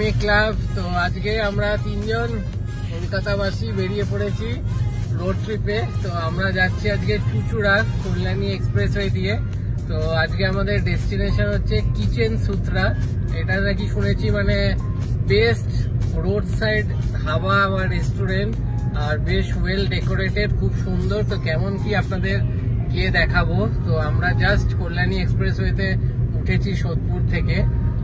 Picnic club. তো আজকে আমরা তিনজন কলকাতাবাসী বেরিয়ে পড়েছি রোড ট্রিপে। তো আমরা যাচ্ছি আজকে চুচুড়া কল্যাণী এক্সপ্রেসওয়ে দিয়ে। তো আজকে আমাদের ডেস্টিনেশন হচ্ছে কিচেন সুত্রা। এটা নাকি শুনেছি মানে বেস্ট রোড সাইড ধাবা বা রেস্টুরেন্ট, আর বেশ ওয়েল ডেকোরেটেড, খুব সুন্দর। তো কেমন কি আপনাদের গিয়ে দেখাবো। তো আমরা জাস্ট কল্যাণী এক্সপ্রেসওয়েতে উঠেছি সোদপুর থেকে।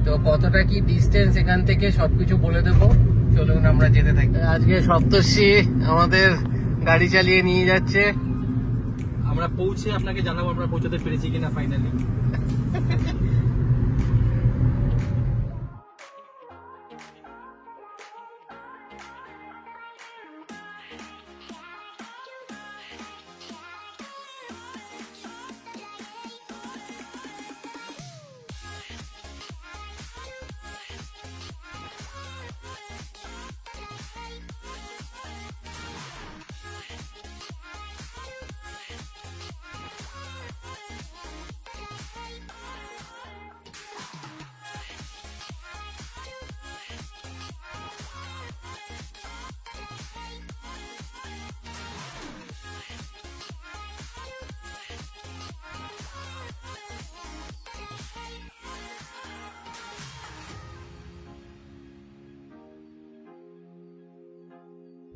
তো কতটা কি ডিস্টেন্স এখান থেকে সবকিছু বলে দেবো, চলুন আমরা যেতে থাকি। আজকে সপ্তর্ষি আমাদের গাড়ি চালিয়ে নিয়ে যাচ্ছে। আমরা পৌঁছে আপনাকে জানাবো আমরা পৌঁছতে পেরেছি কিনা ফাইনালি।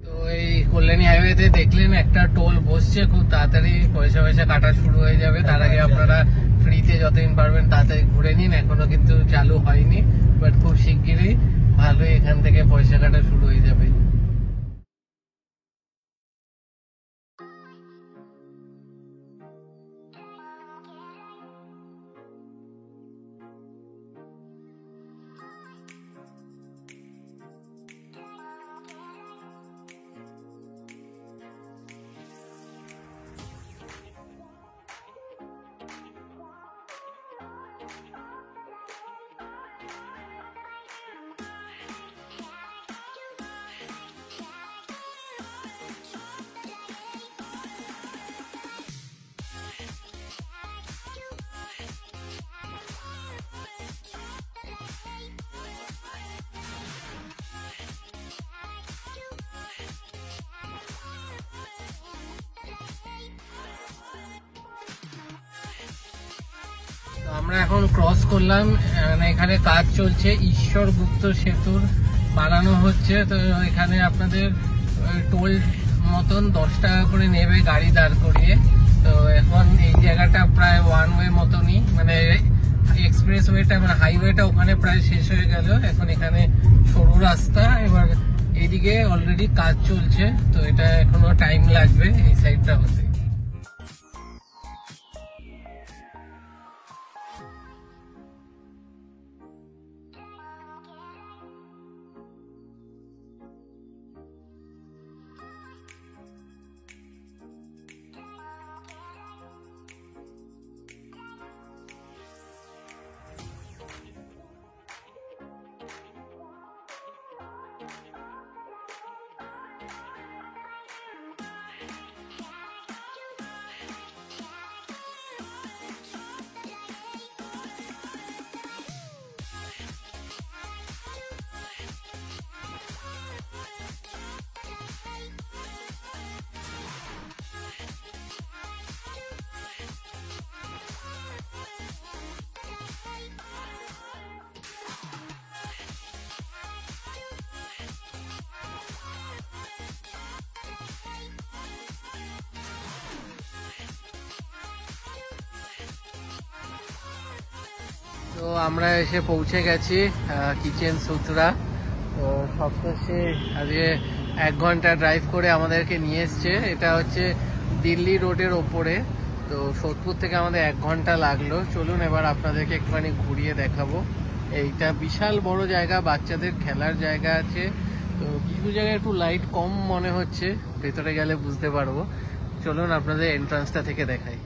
তো এই কল্যাণী হাইওয়েতে দেখলেন একটা টোল বসছে, খুব তাড়াতাড়ি পয়সা কাটা শুরু হয়ে যাবে। তার আগে আপনারা ফ্রিতে যতদিন পারবেন তাড়াতাড়ি ঘুরে নিন। এখনো কিন্তু চালু হয়নি, বাট খুব শিগগিরই ভালোই এখান থেকে পয়সা কাটা শুরু হয়ে যাবে। আমরা এখন ক্রস করলাম, মানে এখানে কাজ চলছে, ঈশ্বর গুপ্ত সেতুর বানানো হচ্ছে। তো এখানে আপনাদের টোল মতন 10 টাকা করে নেবে গাড়ি দাঁড় করিয়ে। তো এখন এই জায়গাটা প্রায় ওয়ান ওয়ে মতনই, মানে এক্সপ্রেস ওয়েটা মানে হাইওয়েটা ওখানে প্রায় শেষ হয়ে গেল। এখন এখানে সরু রাস্তা, এবার এইদিকে অলরেডি কাজ চলছে। তো এটা এখনো টাইম লাগবে এই সাইডটা হতে। তো আমরা এসে পৌঁছে গেছি কিচেন সুত্রা। তো সপ্তর্ষি আজকে 1 ঘন্টা ড্রাইভ করে আমাদেরকে নিয়ে এসছে। এটা হচ্ছে দিল্লি রোডের ওপরে। তো সোদপুর থেকে আমাদের 1 ঘন্টা লাগলো। চলুন এবার আপনাদেরকে একটুখানি ঘুরিয়ে দেখাবো। এইটা বিশাল বড় জায়গা, বাচ্চাদের খেলার জায়গা আছে। তো কিছু জায়গায় একটু লাইট কম মনে হচ্ছে, ভেতরে গেলে বুঝতে পারবো। চলুন আপনাদের এন্ট্রান্সটা থেকে দেখাই।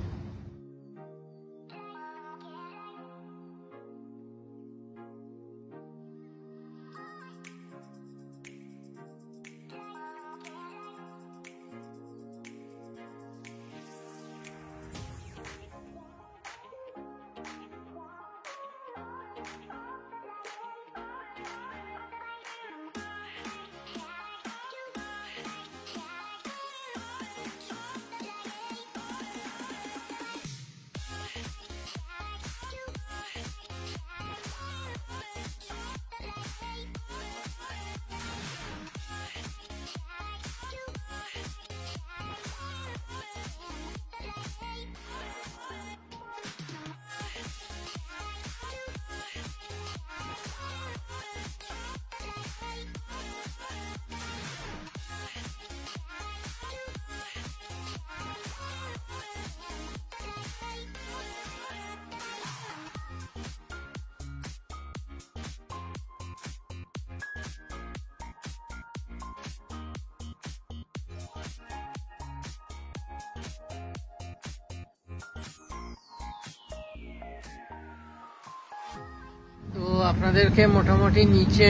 তো আপনাদেরকে মোটামুটি নিচে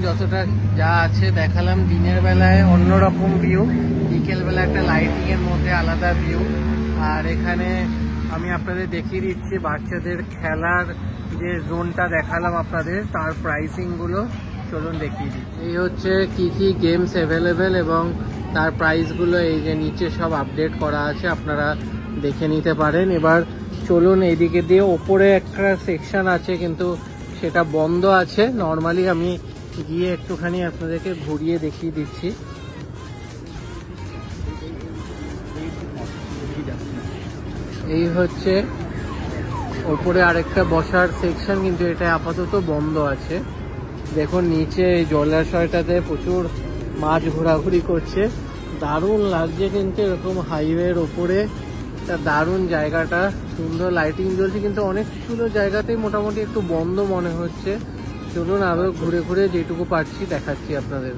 যতটা যা আছে দেখালাম। দিনের বেলায় অন্যরকম ভিউ, বিকেল বেলা একটা লাইটিং এর মধ্যে আলাদা ভিউ। আর এখানে আমি আপনাদের দেখিয়ে দিচ্ছি বাচ্চাদের খেলার যে জোনটা দেখালাম আপনাদের, তার প্রাইসিং গুলো চলুন দেখিয়ে দিই। এই হচ্ছে কি কি গেমস অ্যাভেলেবেল এবং তার প্রাইসগুলো এই যে নিচে সব আপডেট করা আছে, আপনারা দেখে নিতে পারেন। এবার চলুন এইদিকে দিয়ে ওপরে একটা সেকশন আছে কিন্তু সেটা বন্ধ আছে। নর্মালি আমি গিয়ে একটুখানি আপনাদেরকে ঘুরিয়ে দেখিয়ে দিচ্ছি। এই হচ্ছে ওপরে আরেকটা বসার সেকশন, কিন্তু এটা আপাতত বন্ধ আছে। দেখুন নিচে এই জলাশয়টাতে প্রচুর মাছ ঘোরাঘুরি করছে, দারুণ লাগছে কিন্তু এরকম হাইওয়ের ওপরে। দারুণ জায়গাটা, সুন্দর লাইটিং জ্বলছে, কিন্তু অনেকগুলো জায়গাতেই মোটামুটি একটু বন্ধ মনে হচ্ছে। চলুন আরো ঘুরে ঘুরে যেটুকু পারছি দেখাচ্ছি আপনাদের।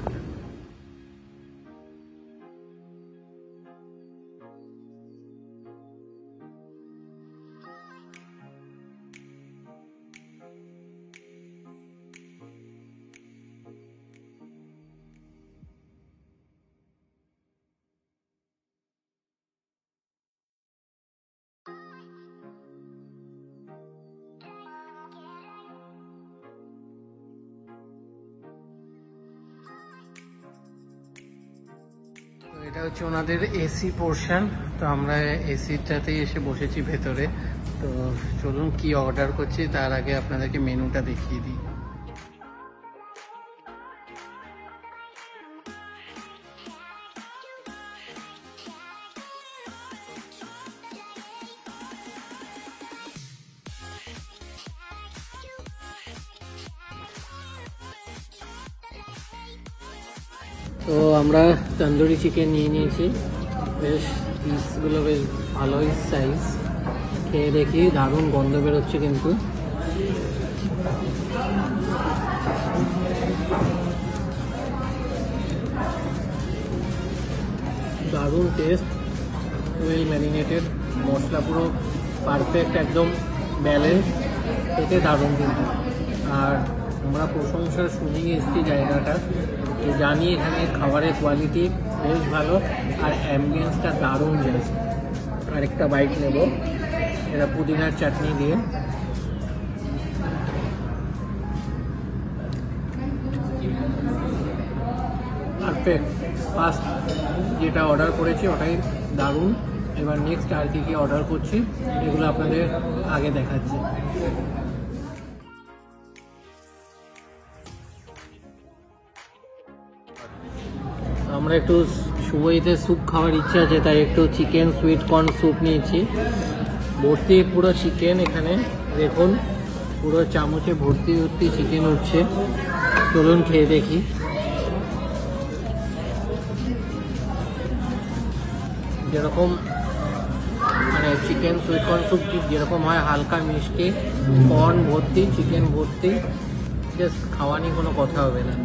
এটা হচ্ছে ওনাদের এসি পোর্শন, তো আমরা এসিটাতেই এসে বসেছি ভেতরে। তো চলুন কি অর্ডার করছি তার আগে আপনাদেরকে মেনুটা দেখিয়ে দিই। তো আমরা তন্দুরি চিকেন নিয়ে নিয়েছি, বেশ পিসগুলো বেশ ভালোই সাইজ। খেয়ে দেখি, দারুণ গন্ধ বেরোচ্ছে কিন্তু। দারুণ টেস্ট, ওয়েল ম্যারিনেটেড, মশলা পুরো পারফেক্ট, একদম ব্যালেন্স, খেতে দারুণ কিন্তু। আর আমরা প্রশংসা শুনিয়ে এসেছি জায়গাটা, তো জানি এখানে খাবারের কোয়ালিটি বেশ ভালো আর অ্যাম্বিয়েন্সটা দারুণ জাস্ট। আরেকটা বাইট নেব এটা পুদিনার চাটনি দিয়ে। পারফেক্ট, ফার্স্ট যেটা অর্ডার করেছি ওটাই দারুণ। এবার নেক্সট আর কি কি অর্ডার করছি এগুলো আপনাদের আগে দেখাচ্ছি। আমরা একটু সুবইতে স্যুপ খাওয়ার ইচ্ছা আছে, তাই একটু চিকেন সুইট কর্ন স্যুপ নিয়েছি। ভর্তি পুরো চিকেন, এখানে দেখুন পুরো চামচে ভর্তি ভর্তি চিকেন উঠছে। চলুন খেয়ে দেখি। যেরকম মানে চিকেন সুইট কর্ন স্যুপ যেরকম হয়, হালকা মিষ্টি, কর্ন ভর্তি, চিকেন ভর্তি, জাস্ট খাওয়া নিয়ে কোনো কথা হবে না।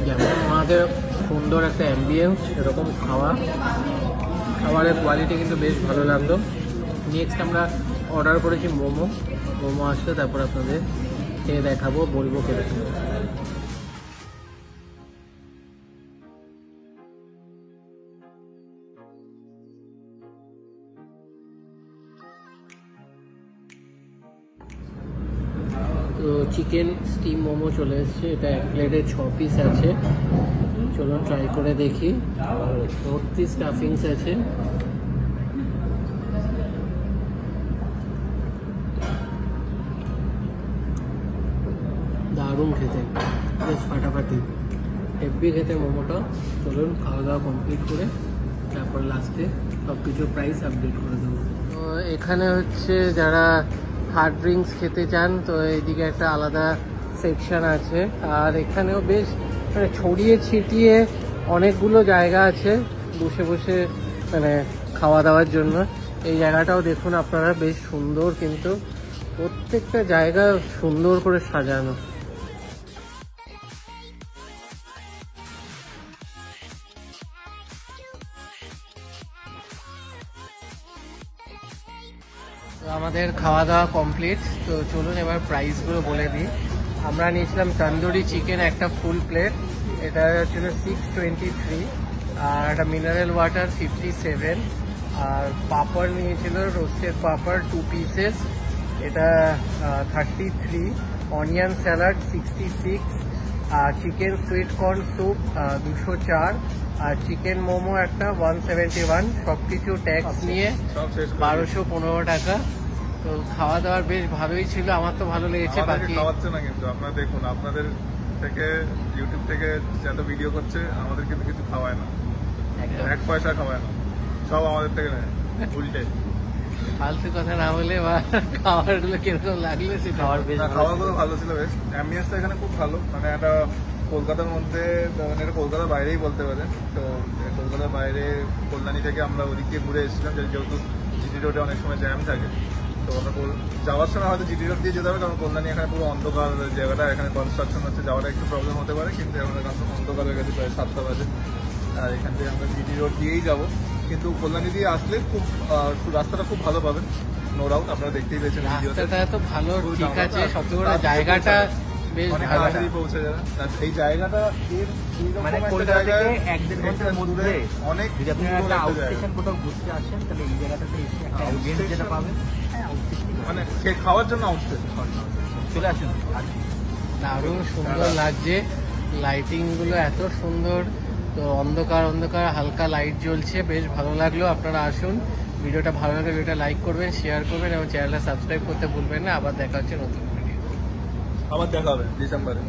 যেমন ওনাদের সুন্দর একটা অ্যাম্বিয়েন্স, সেরকম খাবারের কোয়ালিটি কিন্তু বেশ ভালো লাগলো। নেক্সট আমরা অর্ডার করেছি মোমো আসলে তারপর আপনাদের খেয়ে দেখাবো, বলবো কিরকম। তো চিকেন স্টিম মোমো চলে এসছে, এটা এক প্লেটে 6 পিস আছে। চলুন ট্রাই করে দেখি। ভর্তি স্টাফিংস আছে, দারুণ খেতে, বেশ ফাটাফাটি, হেভি খেতে মোমোটা। চলুন খাওয়া দাওয়া কমপ্লিট করে তারপর লাস্টে সব কিছু প্রাইস আপডেট করে দেবো। তো এখানে হচ্ছে যারা হার্ড ড্রিঙ্কস খেতে চান, তো এইদিকে একটা আলাদা সেকশন আছে। আর এখানেও বেশ মানে ছড়িয়ে ছিটিয়ে অনেকগুলো জায়গা আছে বসে বসে মানে খাওয়া দাওয়ার জন্য। এই জায়গাটাও দেখুন আপনারা, বেশ সুন্দর, কিন্তু প্রত্যেকটা জায়গা সুন্দর করে সাজানো। তো আমাদের খাওয়া দাওয়া কমপ্লিট। তো চলুন এবার প্রাইসগুলো বলে দিই। আমরা নিয়েছিলাম তন্দুরি চিকেন একটা ফুল প্লেট, এটা ছিল 623, আর একটা মিনারেল ওয়াটার 57, আর পাপড় নিয়েছিল রোস্টেড পাপড় 2 পিসেস, এটা 33, অনিয়ন স্যালাড 66, আর চিকেন সুইট কর্ন স্যুপ 204, আর চিকেন মোমো একটা 171, সব কিছু ট্যাক্স নিয়ে 1215 টাকা। তো খাওয়া দাওয়ার বেশ ভালোই ছিল, আমার তো ভালো লেগেছে। বাকি খাওয়াচ্ছে না কিন্তু আপনারা দেখুন, আপনাদের থেকে ইউটিউব থেকে যত ভিডিও করছে আমাদের কিন্তু কিছু খাওয়ায় না, এক পয়সা খাওয়ায় না, সব আমাদের থেকে নেয় উল্টে। ফালতু কথা না বলে বা খাবারগুলো কিরকম লাগলো সেটা। খাওয়াগুলো ভালো ছিল, বেশ অ্যাম্বিয়েন্সটা এখানে খুব ভালো, মানে একটা কলকাতার মধ্যে, মানে এটা কলকাতার বাইরেই বলতে পারে। তো কলকাতার বাইরে কল্যাণী থেকে আমরা ওদিক দিয়ে ঘুরে এসেছিলাম, যেহেতু জিটি রোডে অনেক সময় জ্যাম থাকে। তো আমরা যাওয়ার সময় হয়তো জিটি রোড দিয়ে যেতে হবে, কারণ কল্যাণী এখানে পুরো অন্ধকার জায়গাটা, এখানে কনস্ট্রাকশন হচ্ছে, যাওয়াটা একটু প্রবলেম হতে পারে, কিন্তু আমাদের কাছে অন্ধকার হয়ে গেছে প্রায় 7টা বাজে। আর এখান থেকে আমরা জিটি রোড দিয়েই যাবো, কিন্তু কল্যাণী দিয়ে আসলে খুব রাস্তাটা খুব ভালো পাবেন, নো ডাউট। আপনারা দেখতেই পেয়েছেন ভিডিওতে, রাস্তাটা তো ভালো, ঠিক আছে, সবচেয়ে বড় জায়গাটা বেশ অনেক ভালো। তাড়াতাড়ি পৌঁছে যাবে। এই জায়গাটা মানে কলকাতা থেকে 1-1.5 ঘন্টার মধ্যে অনেক, যদি আপনি একটা আউটস্টেশন কোথাও ঘুরতে আসেন তাহলে এই জায়গাটাতে এসে একটা অ্যাম্বিয়েন্স যেটা পাবেন, মানে খাওয়ার জন্য আউটস্টেশন চলে আসুন। দারুণ সুন্দর লাগছে, লাইটিং গুলো এত সুন্দর। তো অন্ধকার অন্ধকার হালকা লাইট জ্বলছে, বেশ ভালো লাগলো। আপনারা আসুন, ভিডিওটা ভালো লাগলে ভিডিওটা লাইক করবেন, শেয়ার করবেন এবং চ্যানেলটা সাবস্ক্রাইব করতে ভুলবেন না। আবার দেখা হচ্ছে নতুন ভিডিও। আবার দেখা হবে ডিসেম্বরে।